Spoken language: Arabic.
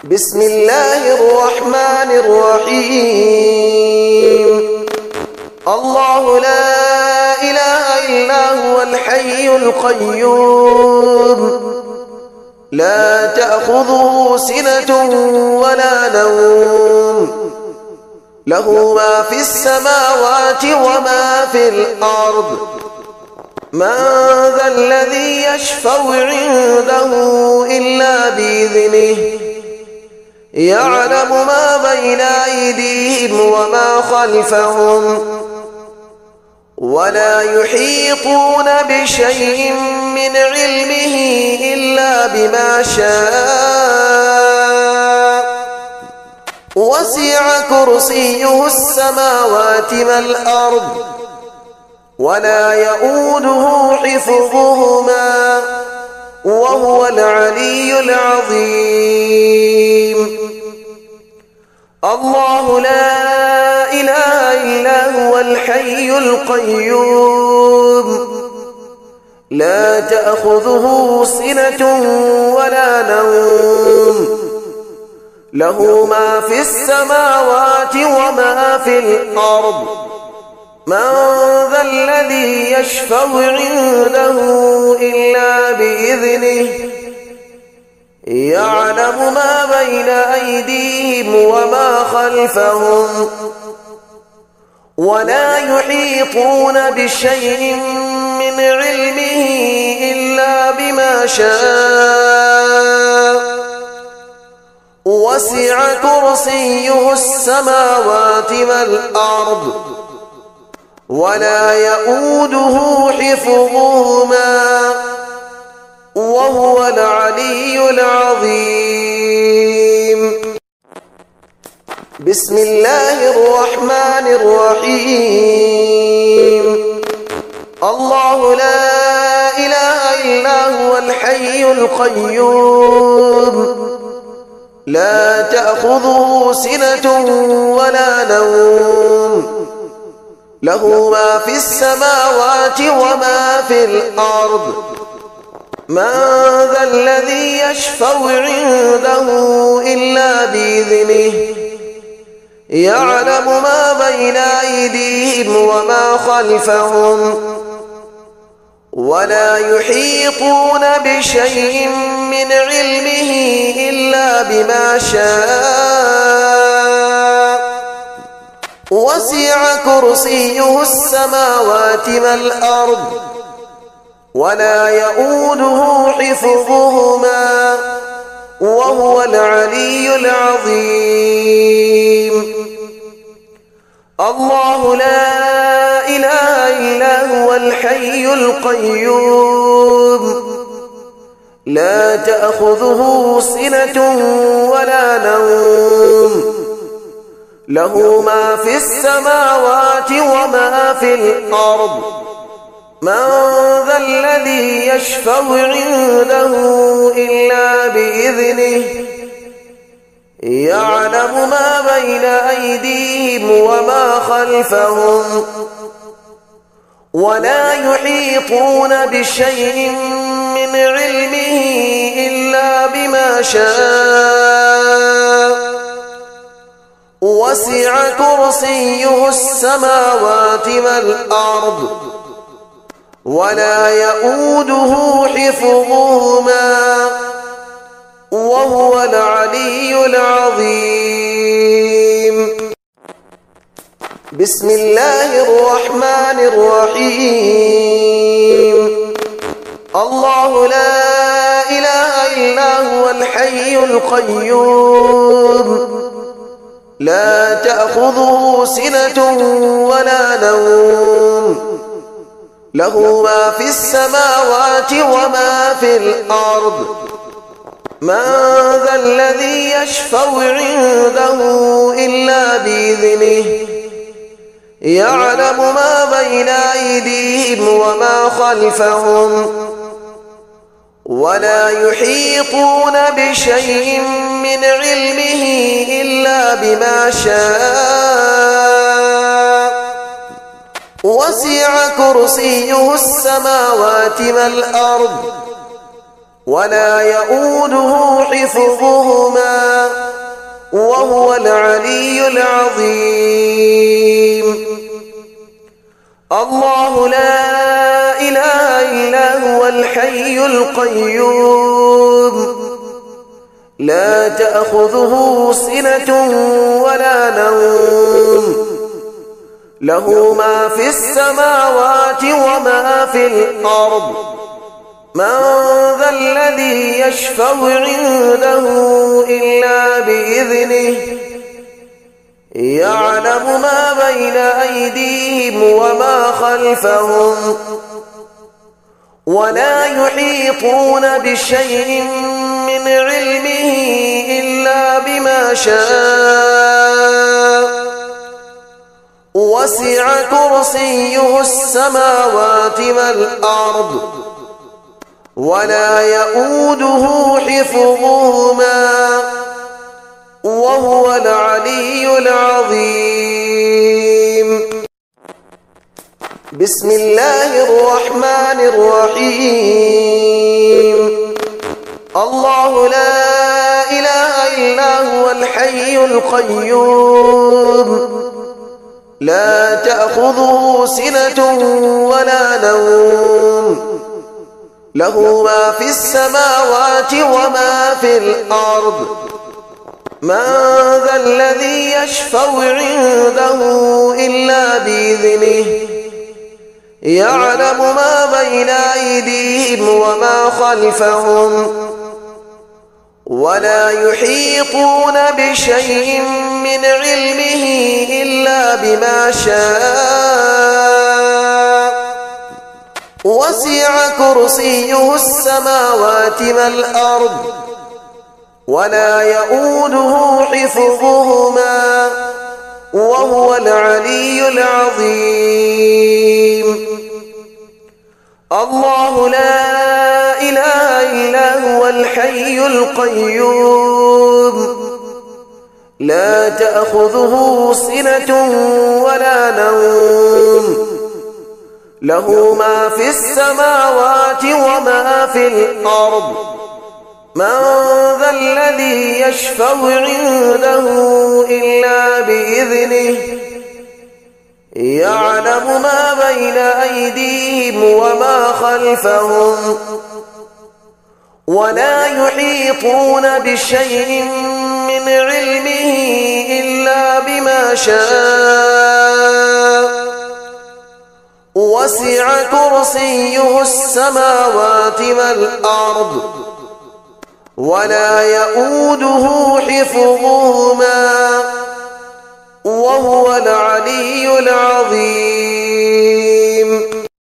بسم الله الرحمن الرحيم. الله لا إله إلا هو الحي القيوم لا تأخذه سنة ولا نوم له ما في السماوات وما في الأرض من ذا الذي يشفع عنده إلا بإذنه يعلم ما بين أيديهم وما خلفهم ولا يحيطون بشيء من علمه إلا بما شاء وسع كرسيه السماوات والأرض ولا يؤوده حفظهما وهو العلي العظيم. الله لا إله إلا هو الحي القيوم لا تأخذه سنة ولا نوم له ما في السماوات وما في الأرض من ذا الذي يشفع عنده إلا بإذنه يعلم ما بين أيديهم وما خلفهم ولا يحيطون بشيء من علمه إلا بما شاء وسع كرسيه السماوات والأرض ولا يؤوده حفظهما وهو العلي العظيم. بسم الله الرحمن الرحيم. الله لا إله إلا هو الحي القيوم لا تأخذه سنة ولا نوم له ما في السماوات وما في الأرض من ذا الذي يشفع عنده إلا بإذنه يعلم ما بين أيديهم وما خلفهم ولا يحيطون بشيء من علمه إلا بما شاء وسع كرسيه السماوات والأرض ولا يؤوده حفظهما وهو العلي العظيم. الله لا إله إلا هو الحي القيوم لا تأخذه سنة ولا نوم له ما في السماوات وما في الأرض من ذا الذي يشفع عنده إلا بإذنه يعلم ما بين أيديهم وما خلفهم ولا يحيطون بشيء من علمه إلا بما شاء وسع كرسيه السماوات والأرض ولا يؤوده حفظهما وهو العلي العظيم. بسم الله الرحمن الرحيم. الله لا إله إلا هو الحي القيوم لا تأخذه سنة ولا نوم له ما في السماوات وما في الأرض من ذا الذي يشفع عنده إلا بإذنه يعلم ما بين أيديهم وما خلفهم ولا يحيطون بشيء من علمه إلا بما شاء وسع كرسيه السماوات والأرض ولا يؤوده حفظهما وهو العلي العظيم. الله لا إله إلا هو الحي القيوم لا تأخذه سنة ولا نوم له ما في السماوات وما في الأرض من ذا الذي يشفع عنده إلا بإذنه يعلم ما بين أيديهم وما خلفهم ولا يحيطون بشيء من علمه إلا بما شاء وسع كرسيه السماوات والأرض ولا يؤوده حفظهما وهو العلي العظيم. بسم الله الرحمن الرحيم. الله لا إله إلا هو الحي القيوم لا تأخذه سنة ولا نوم له ما في السماوات وما في الأرض من ذا الذي يشفع عنده إلا بإذنه يعلم ما بين أيديهم وما خلفهم ولا يحيطون بشيء من علمه إلا بما شاء وسع كرسيه السماوات والأرض ولا يؤوده حفظهما وهو العلي العظيم. الله لا إله إلا هو الحي القيوم لا تأخذه سنة ولا نوم له ما في السماوات وما في الأرض من ذا الذي يشفع عنده إلا بإذنه يعلم ما بين أيديهم وما خلفهم ولا يحيطون بشيء من علمه إلا بما شاء وسع كرسيه السماوات والأرض ولا يؤوده حفظهما وهو العلي العظيم.